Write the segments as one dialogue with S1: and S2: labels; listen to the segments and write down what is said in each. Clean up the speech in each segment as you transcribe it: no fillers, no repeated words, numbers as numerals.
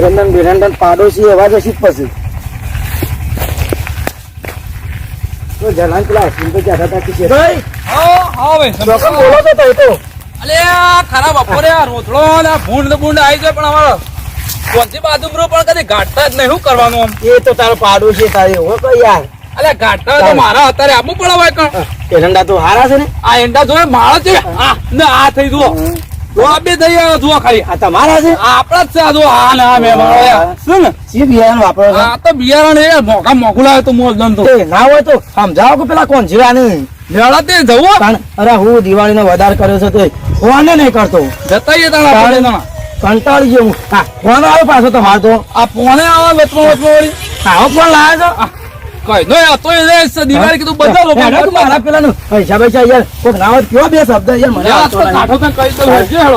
S1: રંદન બેરંદન પાડોશી એવા જશી પછી તો જલાન પેલા અશ્વિન તો કહેતા હતા કે છે ભાઈ બોલો તો
S2: અલે ખરા બપોરે રોતડો ને ભૂંડ આવી જાય પણ અમારો કોણથી બાજુ પણ કદી ગાંઠતા જ નહીં. શું કરવાનું આમ?
S1: એ તો તારો પાડોશી તારે એવો તો યાર.
S2: અલે ગાંઠતા તો મારા અત્યારે આપવું પડે હોય કણ.
S1: એરંડા તો હારા છે ને.
S2: આ એંડા જોયે માળા છે. આ થઈ જુઓ બે થઈ જુઓ ખાલી.
S1: આ તમારા છે?
S2: આપડા જ છે. આ જુઓ હા ને આ મેં શું ને
S1: સી બિયારણ વાપરો છો?
S2: આ તો બિયારણ એ મોઘું લાવે તો મોજ દન તો
S1: ના હોય તો સમજાવો કે પેલા કોણ જીવા નહીં
S2: મેળા તે જવું.
S1: અરે હું દિવાળી નો વધાર કર્યો છે તો કોને નહીં કરતો
S2: જતા
S1: કંટાળી ગયો હું. હા ફોન આવ્યો પાછો તમારે તો.
S2: આ પોણે આવે વચમાં વળી
S1: આવો ફોન લાવ્યો છો
S2: કઈ નો તો દિવાળી કીધું બધા લોકો
S1: મારા પેલા પૈસા પૈસા યાર કોઈક ના હોય કયો બે શબ્દ યાર મને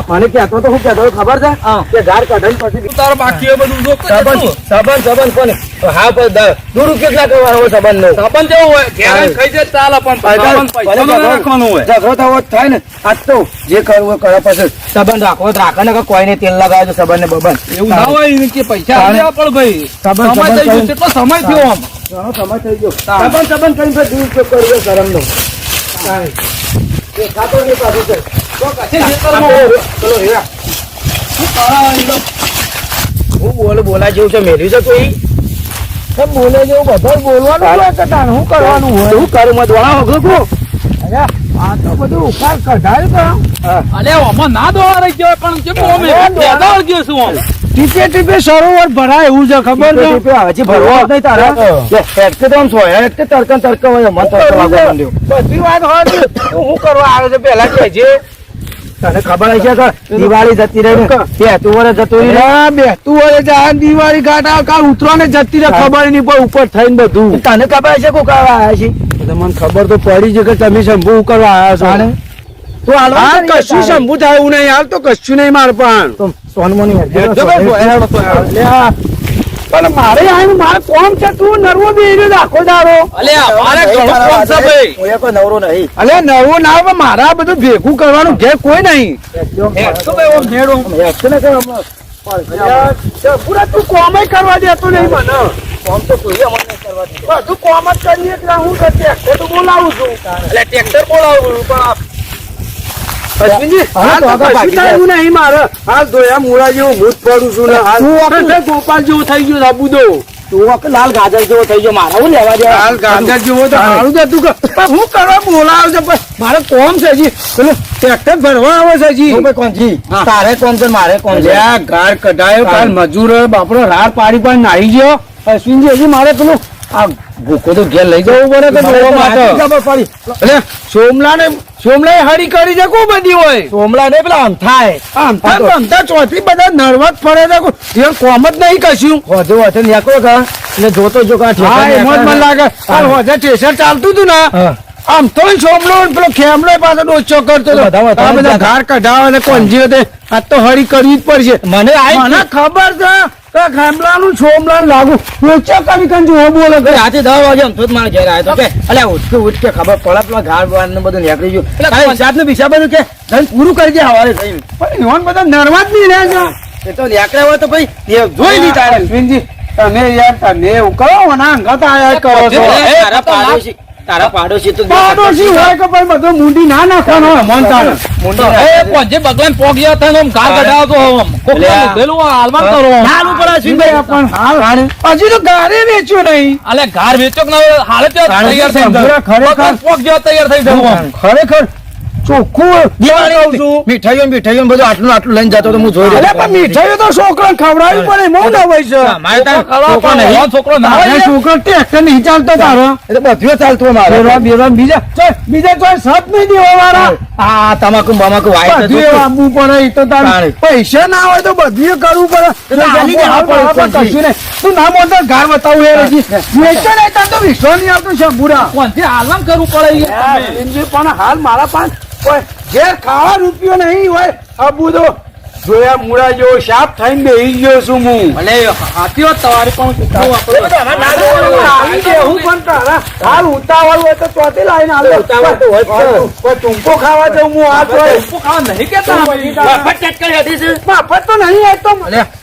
S1: મને કહેતો તો હું કહેતો ખબર છે કે ગાર કઢાઈ પછી
S2: તારો બાકી બધું
S1: સંબંધ કોને હા દૂર કેટલા કરવાનો સંબંધ નો
S2: સંબંધ જેવો હોય ઘેર ખાઈ જાય ચાલે પણ રાખવાનું હોય
S1: ઝઘડો થવો થાય ને આજ તો જે કરવું કરે પછી સંબંધ રાખવો રાખે ને કોઈને તેલ લગાવે સમય ને બબન
S2: એવું ના હોય કે પૈસા પણ ભાઈ સંબંધ કેટલો સમય થયો આમ
S1: સમય થઈ ગયો સંબંધ કરીને દૂર ઉપયોગ કરવો શરમ નો ખાતો નહીં પાછું બોલા જેવું છે મેળ્યું છે કોઈ બોલે જેવું બધા બોલવાનું હોય કે શું કરવાનું હોય શું કરું મત વળા વગર આ તો બધું ઉપાય કઢાયું
S2: અલે આમાં ના દોડા રહી ગયો પણ કેમ ગયો છું આમ
S1: ટીપે ટીપે સરોવર ભરાય એવું છે ખબર છે હજી ભરવા નહીં તારા તો આમ સોયા તરક હોય મન તો બધી વાત હોય હું કરવા આવે છે પેલા કહેજે તને ખબર હશે કે દિવાળી જતી રહી બેતું વર્ષ જતું રહ્યું બેતું વર્ષ જાય દિવાળી ગાંઠ કાલ ઉતરવાને જતી રહે ખબર નહીં પણ ઉપર થઈને બધું તને ખબર હશે કોઈ કરવા આવ્યા છે મને ખબર તો પડી છે કે તમે શંભુ કરવા આવ્યા છો કશું શંભુ થાય એવું નહીં હાલ તો કશું નહીં મારે પણ સોનમોની પણ મારે આવીને મારે કોમ છે તું નરવો બે આખો દારો નવરો નહીં અલે નરવો ના આવે મારા બધું ભેગું કરવાનું ઘેર કોઈ નહીં પૂરા તું કોમ કરવા દેતો નહીં મને કોમ તો કોઈ અમને કરવા દે બધું કોમ જ કરીએ એટલે હું ટ્રેક્ટર તો બોલાવું છું એટલે ટ્રેક્ટર બોલાવું પણ ગોપાલ જેવો થઈ ગયો સાબુદો તું લાલ ગાજર જેવો થઈ ગયો મારા લેવા દે લાલ ગાજર જેવો તો સારું છે તું હું કરવા બોલાવ છે મારે કોમ છે હજી પેલું ટ્રેક્ટર ભરવા આવે છે હજી કોણ તારે કોણ છે મારે કોણ છે ગાર કઢાયો કાલ મજૂર બાપડો રાર પાડી પણ નાહી ગયો અશ્વિનજી હજી મારે પેલું આ ભૂકો તો ઘેર લઈ જવું પડે કે સોમલા હરી કરી છે કોઈ બધી હોય સોમલા ને પેલા અમથા ચોથી બધા નર્વસ ફરે છે કોમ જ નહીં કશું હોજે હોજે નીકળો કા એટલે જોતો જો કા મને લાગે હોજે સ્ટેશન ચાલતું હતું ને આમ તો સોમલો પેલો ખેમલો પાછો ડોચો કરતો બધા ઘાર કઢાવે ને કોંજી આ તો હરી કરવી જ પડશે મને ખબર છે ખામલાનું સોમલાનું લાગુ ડોચો કરી કંજુ બોલે રાતે 10 વાગે આમ તો મારે ઘેર આવ્યો તો કે અલ્યા ઉઠ કે ખબર પડે પેલા ઘાર બાર ને બધું નીકળી ગયું એટલે હિસાબ ને બીસા બધું કે પૂરું કરી દે હવારે થઈને પણ નોન બધા નર્વસ નહીં રહે છે એ તો નીકળ્યા હોય તો ભાઈ જોઈ નહીં તારે અશ્વિનજી તમે યાર તમે એવું કરો ને અંગત આયા કરો છો તારા પાડોશી તો પાડોશી હોય કે ભાઈ બધો મુંડી ના નાખવાનો મન તારે મુંડી એ કોજે બગલાન પોગ ગયા થાય આમ ગાર કઢાવતો આમ કોકનું બેલું હાલમાં કરો હાલ ઉપર અશ્વિનભાઈ આપણ હાલ હજી તો ગારે વેચ્યો નહીં અલે ગાર વેચ્યો કે ના હાલે તો તૈયાર થઈ ખરેખર પોગ જેવા તૈયાર થઈ જવું ખરેખર ચોખ્ખું મીઠાઈઓ બધું આટલું લઈને જતો તો હું જોઈ રહ્યો મીઠાઈઓ તો છોકરા ખવડાવી પડે મો ના હોય છે છોકરો ટ્રેક્ટર નહીં ચાલતો તારો એટલે બધું ચાલતું મારે બીજા ચોઈ સત નહીં દેવા વાળા હા તમાકુ બમાકુ આપવું પડે તો તારે પૈસા ના હોય તો બધું કરવું પડે કશું નહીં તું ના મોટા ઘર બતાવું એ વેચે નહીં તાર તો વિશ્વાસ નહીં આવતો છે બુરા કોનથી હાલમાં કરવું પડે પણ હાલ મારા પાંચ ઘેર ખાવા રૂપિયો નહીં હોય અબુદો જોયા મૂળા જેવો શાપ થઈને બેહી ગયો છું હું.
S2: ભલે હાથીઓ તમારે પણ કેટલું
S1: આવી છે, હું પણ તારા હાલ ઉતાવળ હોય તો ચોથી લાઈને આલો.
S3: ઉતાવળ તો હોય જ છે.
S1: પણ ટૂંકો ખાવા જાઉં હું આ તો
S2: ખાવા નહીં કેતા
S3: મફત ચટકારી હતી છે.
S1: મફત તો નહીં આવતો.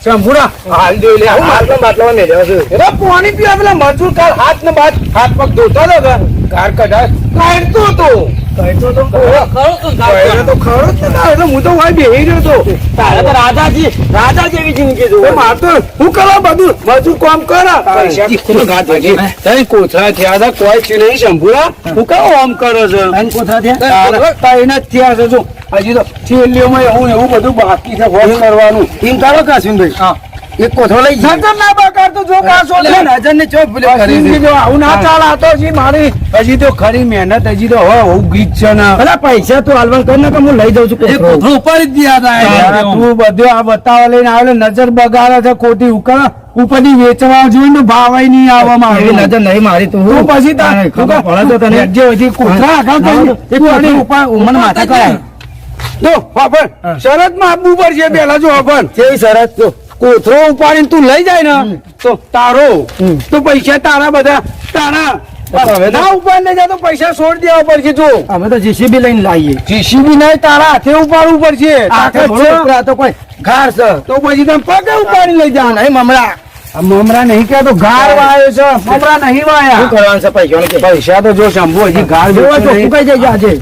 S1: શંભુરા હાલ જોઈ લે
S3: હું મારતો બાટલામાં મેલ્યો છું.
S1: અરે પાણી પીવા પેલા મજૂર કાલ હાથ ને હાથ પગ ધોતો હતો કે ગાર કઢાય કાઢતો હતો.
S2: ખરું તું
S1: પહેલા તો ખરો જ નતા, એટલે હું તો વાય બેહી રહ્યો હતો.
S3: તારે તો રાજા જેવી જિંદગી
S1: એ
S3: જોવે.
S1: માર તો હું કરવા બધું મજૂર કામ કરે પૈસા કેટલો ઘાત વાગે. તઈ કોથળા થયા હતા કોઈ છે નહીં શંભુરા, હું કામ આમ કરો છો?
S3: કોથળા થયા?
S1: તઈને જ થયા છે જો. હજી તો છેલ્લીઓમાં એવું બધું બાકી છે વોશ કરવાનું. એમ કરો કાશીમભાઈ, એક કોથળો લઈ જાય. નજર ના બગાડ તો જો કાશો નજર ને ચોપ કરી જો આવું ના ચાલ આ તો હજી મારી હજી તો ખરી મહેનત હજી તો હવે હું ગીત છે ને.
S3: પેલા પૈસા તું હાલવાનું કર ને કે હું લઈ દઉં છું કોથળો.
S2: કોથળું ઉપર જ ગયા
S1: યાર, તું બધું આ બતાવવા લઈને આવેલો નજર બગાડે છે ખોટી ઉકળ ઉપરથી વેચવા જોઈએ ને ભાવ નહીં આવવામાં
S3: એવી
S1: આવે.
S3: નજર નહીં મારી તું.
S1: તું પછી
S3: ખબર પડે તો તને.
S1: જે હજી કોથળા આગળ કરી
S3: એક કોથળો ઉપર ઉમર માથા કરાય.
S1: જો વાપર શરત માં આપવું પડશે પેલા જો વાપર
S3: કેવી શરત તો.
S1: કોથળો ઉપાડીને તું લઈ જાય ને તો તારો તો પૈસા તારા બધા તારા
S3: હવે તો-
S1: ના ઉપાડ લઈ જાય તો પૈસા છોડી દેવા પડશે જો
S3: અમે તો જીસીબી લઈને લાવીએ.
S1: જીસીબી નહીં તારા હાથે ઉપાડવું પડશે તાકાત છે
S3: આ તો કોઈ ઘાર છે.
S1: તો પછી તમે પગે ઉપાડી લઈ જાવ
S3: નહીં મમરા.
S1: આ મમરા નહીં કે તો ગાર વાયો છે મમરા નહીં
S3: શું
S1: વાયા
S3: કરવાનું છે પૈસાનું કે?
S1: પૈસા તો જો શંભુ હજી ગાર
S3: જોવા તો
S1: વેચો
S3: ફૂંકાઈ જાય આજે.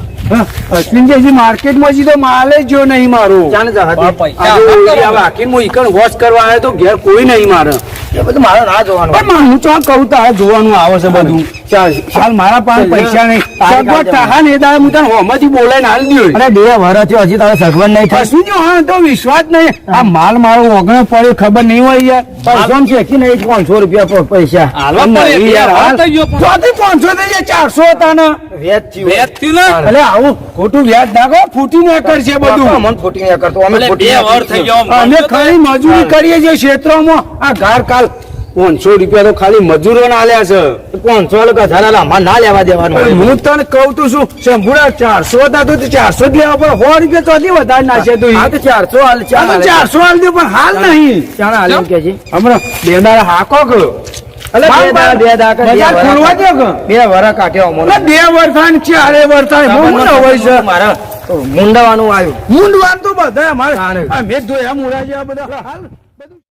S1: અશ્વિનજી હજી માર્કેટમાં હજી તો માલ જ જો નહીં મારું
S3: ચાલે જા હાથે.
S1: આજે ઓલી આ વાકીને હું ઈકણ વોશ કરવા આવ્યો તો ઘેર કોઈ નહીં મારે
S3: એ બધું મારે ના જોવાનું.
S1: પણ હું તો કહું તારે જોવાનું આવે છે બધું હાલ મારા પાસે પૈસા નહીં સગવડ તાહા ને એ દાડે હું તને હોમાંથી બોલાઈને હાલ દ્યો.
S3: અરે 2 વર્ષ થયો હજી તારે સગવડ નહીં થાય.
S1: અશ્વિનજી હા તો વિશ્વાસ નહીં આ માલ મારો ઓગણે પડ્યો ખબર નહીં હોય યાર
S3: પૈસામાં છે કે નહીં 500 રૂપિયા પૈસા.
S2: હાલવા પડે
S1: નહીં યાર, હાલ.
S2: થઈ ગયો પણ.
S1: ચોથી 500 થઈ જાય 400 હતા ને
S3: વેચ થયું.
S2: વેચ થયું ને
S1: એટલે આવું ખોટું વ્યાજ નાખો ફૂટી ને કરશે બધું
S3: અમને ખોટી નહીં કરતો. અમે
S2: ભલે
S3: ખોટી
S2: 2 વાર થઈ ગયો
S1: અમે ખાલી મજૂરી કરીએ છીએ ક્ષેત્રોમાં આ ગાર કાલ 500 રૂપિયા તો ખાલી મજૂરોને આલ્યા છે
S3: 500 લોકો ઝાલા અમારે ના લેવા દેવાનું.
S1: હું તને કહું તો શું શંભુડા 400 હતા તો 400 જ લેવા પડે 100 રૂપિયા તો હજી વધારે નાખે તું
S3: હા તો 400 હાલ.
S1: આ તો 400 હાલ દે પણ હાલ નહીં
S3: ચાલ હાલ એમ કે છે.
S1: હમણાં બે દાડા હાકો કે
S3: અલે બે દાડા કે
S1: બજાર ખોલવા દો કે
S3: 2 વર્ષ કાઢ્યો અમને.
S1: અલા 2 વર્ષ થાય ને 4 વર્ષ થાય બહુ ના હોય છે
S3: મારા મુંડાવાનું આવ્યું.
S1: મૂંડવાન તો બધા અમારે આ મેં જોયા મૂળા જેવા બધા હાલ